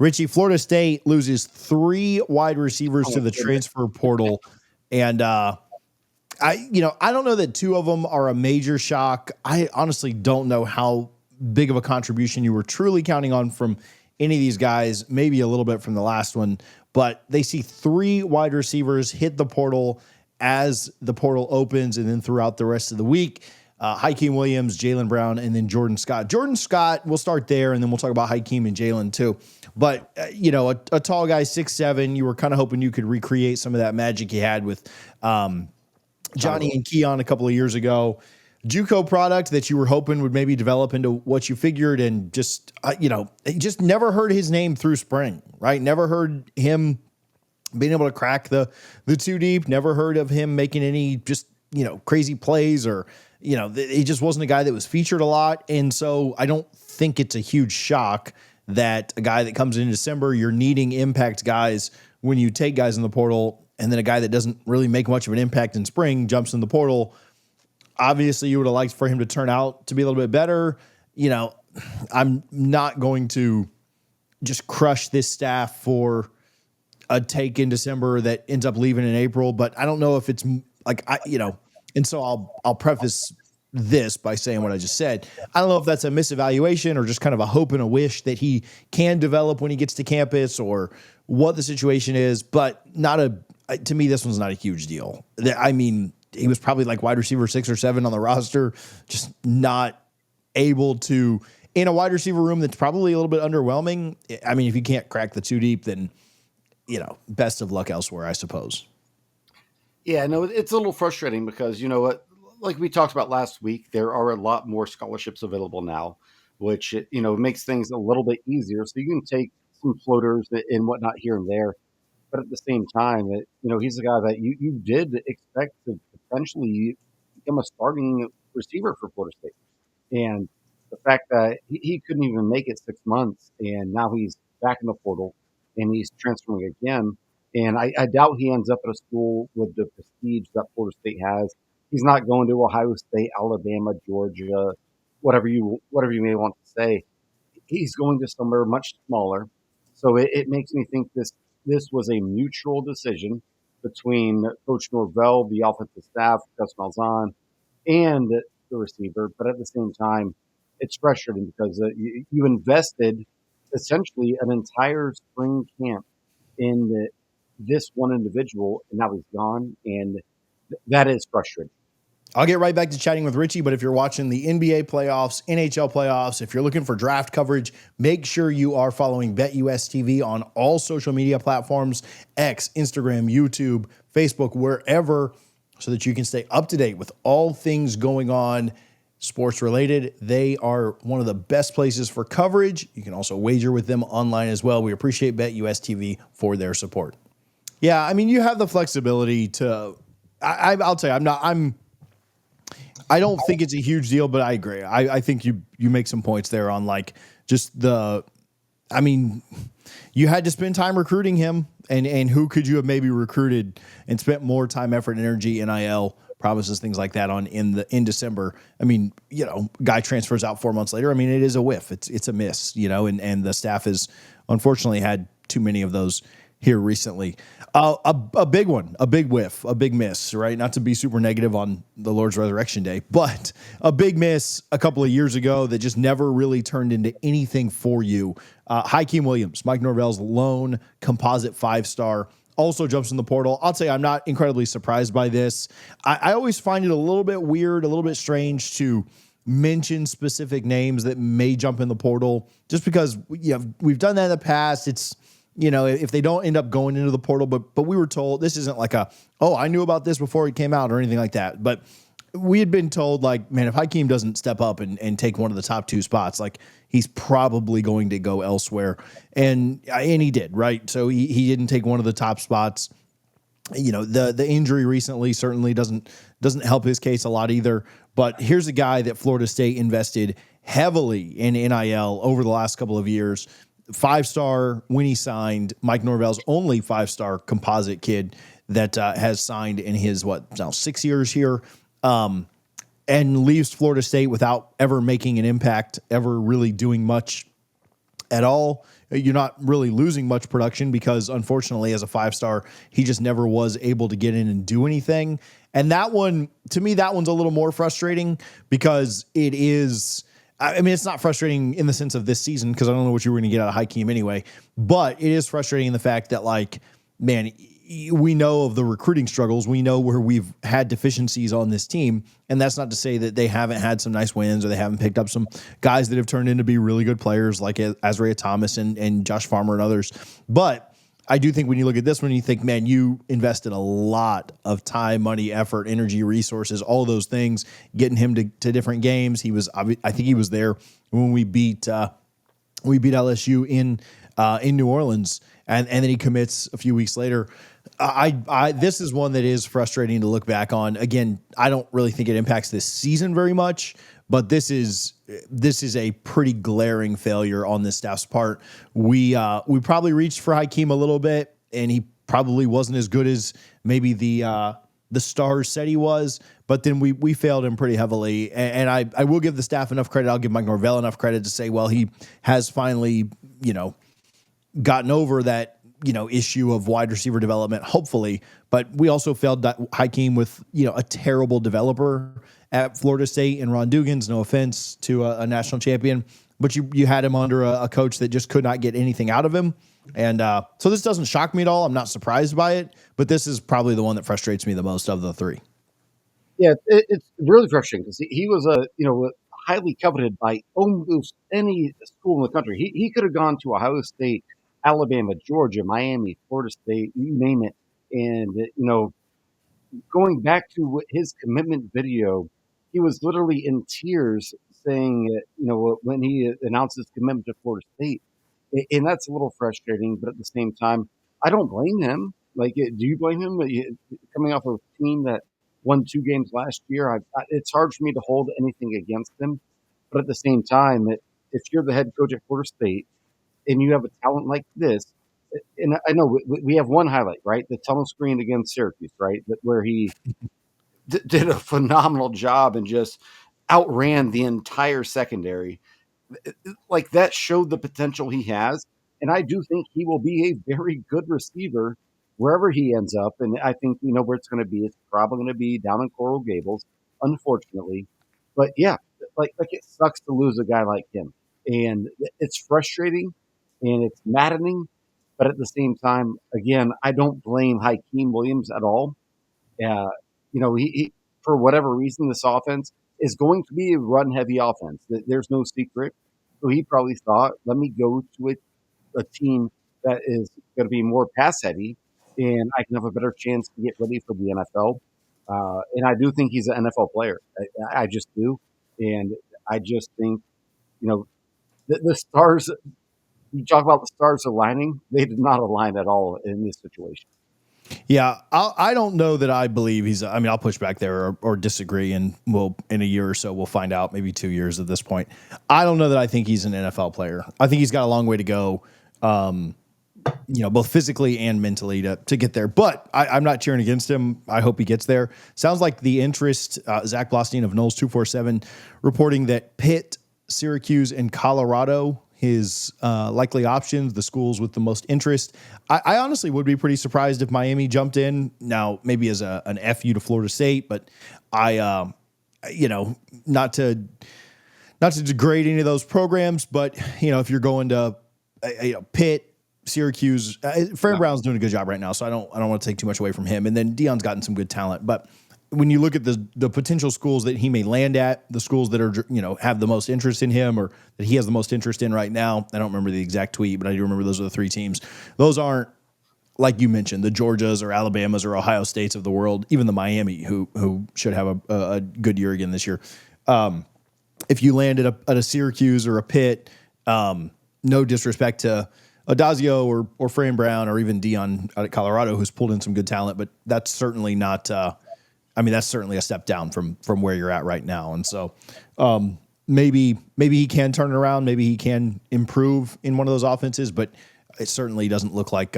Richie, Florida State loses 3 wide receivers to the transfer portal. And I don't know that 2 of them are a major shock. I honestly don't know how big of a contribution you were truly counting on from any of these guys, maybe a little bit from the last one, but they see 3 wide receivers hit the portal as the portal opens and then throughout the rest of the week. Hakeem Williams, Jaylen Brown, and then Jordan Scott. Jordan Scott, we'll start there, and then we'll talk about Hakeem and Jaylen too. But, a tall guy, 6'7", you were kind of hoping you could recreate some of that magic you had with Johnny and Keon a couple of years ago. JUCO product that you were hoping would maybe develop into what you figured, and just, just never heard his name through spring, right? Never heard him being able to crack the 2 deep, never heard of him making any just, crazy plays, or, he just wasn't a guy that was featured a lot. And so I don't think it's a huge shock that a guy that comes in December, you're needing impact guys when you take guys in the portal, and then a guy that doesn't really make much of an impact in spring jumps in the portal. Obviously, you would have liked for him to turn out to be a little bit better. I'm not going to just crush this staff for a take in December that ends up leaving in April, but I don't know if it's like, and so I'll preface this by saying what I just said. I don't know if that's a misevaluation or just kind of a hope and a wish that he can develop when he gets to campus, or what the situation is, but to me, this one's not a huge deal. I mean, he was probably like wide receiver 6 or 7 on the roster, just not able to, in a wide receiver room that's probably a little bit underwhelming. I mean, if you can't crack the 2 deep, then, best of luck elsewhere, I suppose. Yeah, no, it's a little frustrating because, like we talked about last week, there are a lot more scholarships available now, which, makes things a little bit easier. So you can take some floaters and whatnot here and there. But at the same time, he's a guy that you did expect to potentially become a starting receiver for Florida State. And the fact that he couldn't even make it 6 months, and now he's back in the portal, and he's transferring again. And I doubt he ends up at a school with the prestige that Florida State has. He's not going to Ohio State, Alabama, Georgia, whatever you may want to say. He's going to somewhere much smaller. So it makes me think this was a mutual decision between Coach Norvell, the offensive staff, Gus Malzahn, and the receiver. But at the same time, it's frustrating because you invested essentially an entire spring camp in this one individual, and now he's gone, and that is frustrating. I'll get right back to chatting with Richie, but if you're watching the NBA playoffs, NHL playoffs, if you're looking for draft coverage, make sure you are following BetUS TV on all social media platforms, X, Instagram, YouTube, Facebook, wherever, so that you can stay up to date with all things going on sports related. They are one of the best places for coverage. You can also wager with them online as well. We appreciate BetUS TV for their support. Yeah, I mean, you have the flexibility to, I'll tell you, I don't think it's a huge deal, but I agree. I think you make some points there on like just you had to spend time recruiting him, and who could you have maybe recruited and spent more time, effort, and energy, NIL promises, things like that in December. I mean, guy transfers out 4 months later. I mean, it is a whiff. It's a miss, and the staff has unfortunately had too many of those here recently. A big one, a big whiff, a big miss, right? Not to be super negative on the Lord's Resurrection Day, but a big miss a couple of years ago that just never really turned into anything for you. Hakeem Williams, Mike Norvell's lone composite 5-star, also jumps in the portal. I'll tell you, I'm not incredibly surprised by this. I always find it a little bit weird, a little bit strange to mention specific names that may jump in the portal, just because we've done that in the past. It's, if they don't end up going into the portal, but we were told this isn't like I knew about this before it came out or anything like that. But we had been told, like, man, if Hakeem doesn't step up and take one of the top 2 spots, like, he's probably going to go elsewhere. And he did, right? So he didn't take one of the top spots. The injury recently certainly doesn't help his case a lot either. But here's a guy that Florida State invested heavily in NIL over the last couple of years. 5-star when he signed. Mike Norvell's only 5-star composite kid that has signed in his 6 years here, and leaves Florida State without ever making an impact, ever really doing much at all. You're not really losing much production because, unfortunately, as a 5-star, he just never was able to get in and do anything. And that one, to me, that one's a little more frustrating because it is. I mean, it's not frustrating in the sense of this season because I don't know what you were going to get out of Hakeem anyway. But it is frustrating in the fact that, like, man, we know of the recruiting struggles. We know where we've had deficiencies on this team. And that's not to say that they haven't had some nice wins or they haven't picked up some guys that have turned into be really good players like Azariah Thomas and Josh Farmer and others. But I do think when you look at this one, you think, man, you invested a lot of time, money, effort, energy, resources, all those things, getting him to different games. I think he was there when we beat LSU in New Orleans, and then he commits a few weeks later. This is one that is frustrating to look back on. Again, I don't really think it impacts this season very much, but this is a pretty glaring failure on this staff's part. We probably reached for Hakeem a little bit, and he probably wasn't as good as maybe the stars said he was. But then we failed him pretty heavily, and I will give the staff enough credit. I'll give Mike Norvell enough credit to say, well, he has finally gotten over that issue of wide receiver development, hopefully. But we also failed Hakeem with a terrible developer at Florida State and Ron Dugans. No offense to a national champion, but you had him under a coach that just could not get anything out of him. And so this doesn't shock me at all. I'm not surprised by it, but this is probably the one that frustrates me the most of the three. Yeah, it's really frustrating because he was highly coveted by almost any school in the country. He could have gone to Ohio State, Alabama, Georgia, Miami, Florida State, you name it. And going back to his commitment video, he was literally in tears saying, when he announced his commitment to Florida State. And that's a little frustrating, but at the same time, I don't blame him. Like, do you blame him? Coming off of a team that won 2 games last year, it's hard for me to hold anything against him. But at the same time, if you're the head coach at Florida State and you have a talent like this, and I know we have one highlight, right? The tunnel screen against Syracuse, right? Where he did a phenomenal job and just outran the entire secondary. Like, that showed the potential he has. And I do think he will be a very good receiver wherever he ends up. And I think we know where it's going to be. It's probably going to be down in Coral Gables, unfortunately. But yeah, like it sucks to lose a guy like him. And it's frustrating and it's maddening. But at the same time, again, I don't blame Hakeem Williams at all. He for whatever reason, this offense is going to be a run-heavy offense. There's no secret. So he probably thought, let me go to a team that is going to be more pass-heavy, and I can have a better chance to get ready for the NFL. And I do think he's an NFL player. I just do. And I just think, the stars, you talk about the stars aligning, they did not align at all in this situation. Yeah, I don't know that I believe he's. I mean, I'll push back there or disagree, and in a year or so we'll find out. Maybe 2 years at this point. I don't know that I think he's an NFL player. I think he's got a long way to go, both physically and mentally to get there. But I'm not cheering against him. I hope he gets there. Sounds like the interest. Zach Blostein of Noles 247 reporting that Pitt, Syracuse, and Colorado, his likely options, the schools with the most interest. I honestly would be pretty surprised if Miami jumped in now, maybe as an FU to Florida State, but not to degrade any of those programs, but if you're going to Pitt, Syracuse, Farron Brown's doing a good job right now, so I don't want to take too much away from him. And then Deion's gotten some good talent, but when you look at the potential schools that he may land at, the schools that are, have the most interest in him or that he has the most interest in right now, I don't remember the exact tweet, but I do remember those are the 3 teams. Those aren't, like you mentioned, the Georgias or Alabamas or Ohio States of the world, even the Miami, who should have a good year again this year. If you land at a Syracuse or a Pitt, no disrespect to Adazio or Fran Brown or even Deion out at Colorado, who's pulled in some good talent, but that's certainly not that's certainly a step down from where you're at right now. And so maybe he can turn it around. Maybe he can improve in one of those offenses, but it certainly doesn't look like,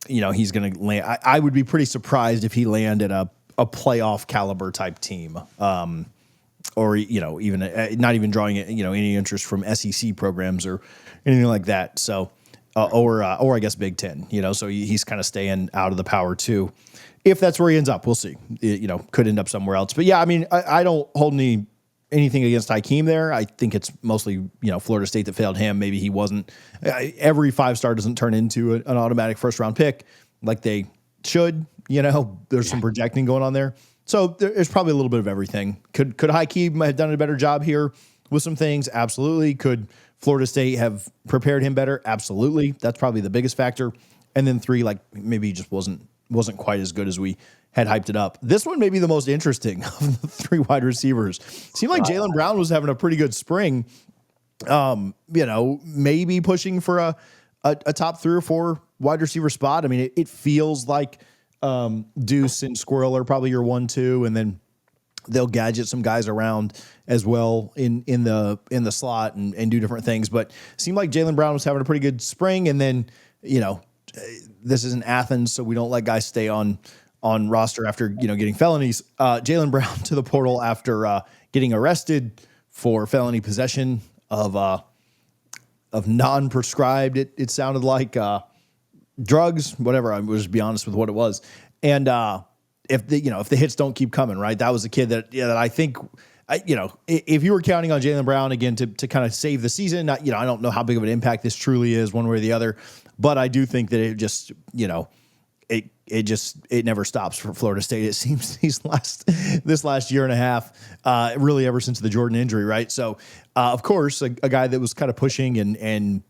he's going to land. I would be pretty surprised if he landed a playoff caliber type team. or even not even drawing any interest from SEC programs or anything like that. So or I guess Big Ten. So he's kind of staying out of the Power Two. If that's where he ends up, we'll see. Could end up somewhere else. But yeah, I mean, I don't hold anything against Hakeem there. I think it's mostly Florida State that failed him. Maybe he wasn't. Every 5-star doesn't turn into an automatic first round pick like they should. There's some projecting going on there. So there's probably a little bit of everything. Could Hakeem have done a better job here with some things? Absolutely. Could Florida State have prepared him better? Absolutely. That's probably the biggest factor. And then 3, like maybe he just wasn't quite as good as we had hyped it up. This one may be the most interesting of the 3 wide receivers. Seemed like Jaylen Brown was having a pretty good spring. Maybe pushing for a top 3 or 4 wide receiver spot. I mean, it feels like Deuce and Squirrel are probably your 1-2, and then they'll gadget some guys around as well in the slot and do different things. But it seemed like Jaylen Brown was having a pretty good spring, and then this isn't Athens, so we don't let guys stay on roster after getting felonies. Jaylen Brown to the portal after getting arrested for felony possession of non-prescribed. It sounded like drugs, whatever. I will just be honest with what it was. And if the hits don't keep coming, right? That was a kid that I think. If you were counting on Jaylen Brown again to kind of save the season, I don't know how big of an impact this truly is one way or the other, but I do think that it just, it never stops for Florida State. It seems this last year and a half, really ever since the Jordan injury, right? So, of course, a guy that was kind of pushing and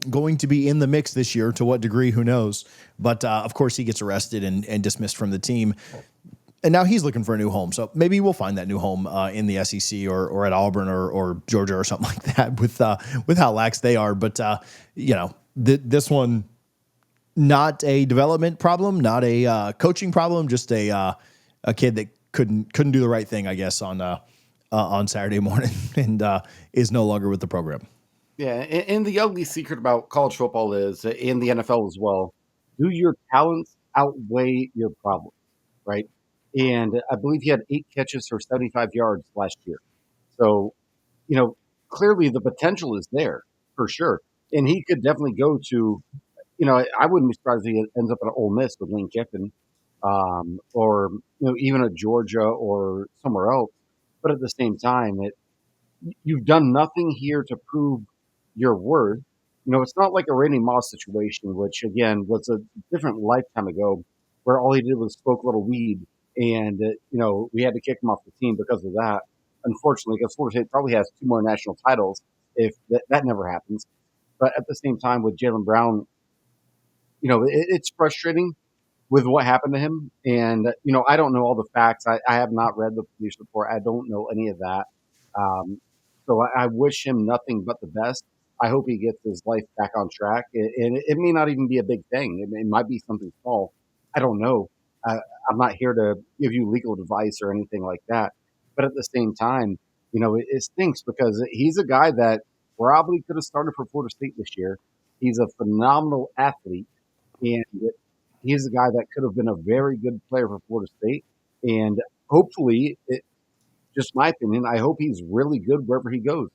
going to be in the mix this year. To what degree, who knows? But of course, he gets arrested and dismissed from the team. And now he's looking for a new home. So maybe we'll find that new home in the SEC or at Auburn or Georgia or something like that with how lax they are. But, this one, not a development problem, not a coaching problem, just a kid that couldn't do the right thing, I guess, on Saturday morning and is no longer with the program. Yeah, and the ugly secret about college football is, in the NFL as well, do your talents outweigh your problems, right? And I believe he had 8 catches for 75 yards last year. So, clearly the potential is there for sure. And he could definitely go to, I wouldn't be surprised if he ends up at Ole Miss with Lane Kiffin, or, even at Georgia or somewhere else. But at the same time, you've done nothing here to prove your worth. It's not like a Randy Moss situation, which again was a different lifetime ago, where all he did was smoke a little weed, and we had to kick him off the team because of that. Unfortunately, because Florida State probably has 2 more national titles if that never happens. But at the same time, with Jaylen Brown, it's frustrating with what happened to him. And I don't know all the facts. I have not read the police report. I don't know any of that. So I wish him nothing but the best. I hope he gets his life back on track. And it may not even be a big thing. It might be something small. I don't know. I'm not here to give you legal advice or anything like that. But at the same time, it stinks because he's a guy that probably could have started for Florida State this year. He's a phenomenal athlete, and he's a guy that could have been a very good player for Florida State. And hopefully, just my opinion, I hope he's really good wherever he goes.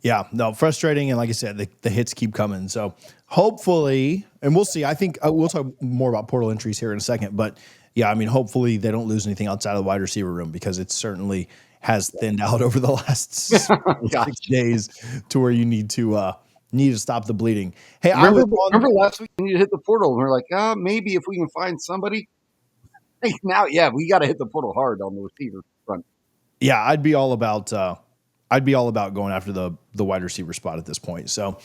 Yeah, no, frustrating. And like I said, the hits keep coming. So hopefully, and we'll see. I think we'll talk more about portal entries here in a second. But yeah, I mean, hopefully they don't lose anything outside of the wide receiver room, because it certainly has thinned out over the last 6 days to where you need to stop the bleeding. Hey, remember last week we need to hit the portal, and we're like, maybe if we can find somebody. Hey, now, yeah, we got to hit the portal hard on the receiver front. Yeah, I'd be all about going after the wide receiver spot at this point. So